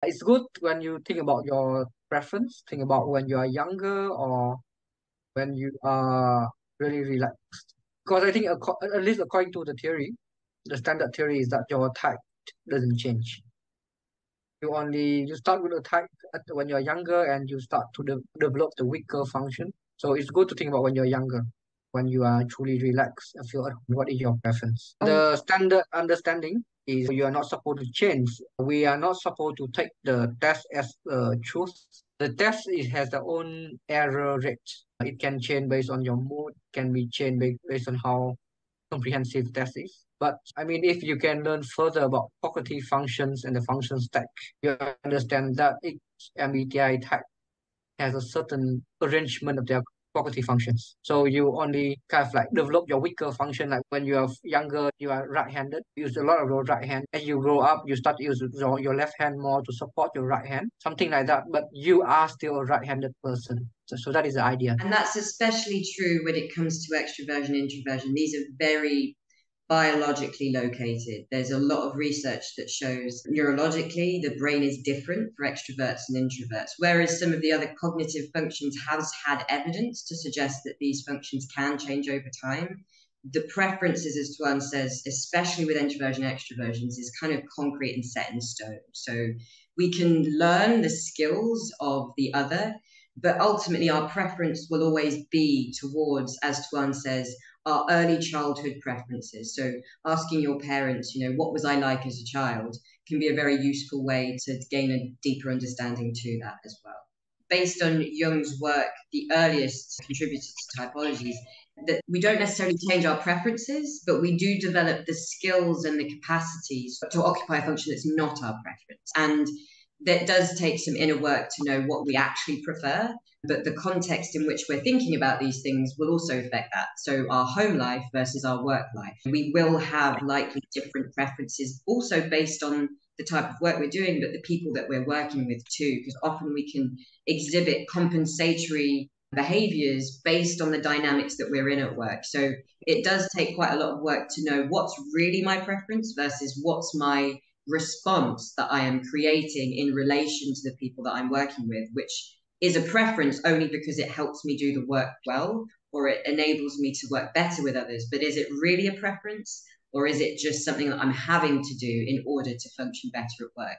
It's good when you think about your preference, think about when you are younger or when you are really relaxed. Because I think, at least according to the theory, the standard theory is that your type doesn't change. You start with a type when you're younger and you start to develop the weaker function. So it's good to think about when you're younger, when you are truly relaxed and feel what is your preference. The standard understanding is you are not supposed to change. We are not supposed to take the test as truth. The test has their own error rate. It can change based on your mood, can be changed based on how comprehensive test is. But I mean, if you can learn further about cognitive functions and the function stack, you understand that each MBTI type has a certain arrangement of their cognitive functions. So you only kind of like develop your weaker function. Like when you are younger, you are right-handed, use a lot of your right hand. As you grow up, you start to use your left hand more to support your right hand, something like that. But you are still a right-handed person. So that is the idea. And that's especially true when it comes to extroversion, introversion. These are very biologically located. There's a lot of research that shows neurologically the brain is different for extroverts and introverts, whereas some of the other cognitive functions has had evidence to suggest that these functions can change over time. The preferences, as Tuan says, especially with introversion and extroversions, is kind of concrete and set in stone. So we can learn the skills of the other, but ultimately our preference will always be towards, as Tuan says, our early childhood preferences. So asking your parents, what was I like as a child, can be a very useful way to gain a deeper understanding to that as well. Based on Jung's work, the earliest contributors to typologies, that we don't necessarily change our preferences, but we do develop the skills and the capacities to occupy a function that's not our preference. And that does take some inner work to know what we actually prefer, but the context in which we're thinking about these things will also affect that. So our home life versus our work life, we will have likely different preferences, also based on the type of work we're doing, but the people that we're working with too, because often we can exhibit compensatory behaviors based on the dynamics that we're in at work. So it does take quite a lot of work to know what's really my preference versus what's my response that I am creating in relation to the people that I'm working with, which is a preference only because it helps me do the work well, or it enables me to work better with others. But is it really a preference, or is it just something that I'm having to do in order to function better at work?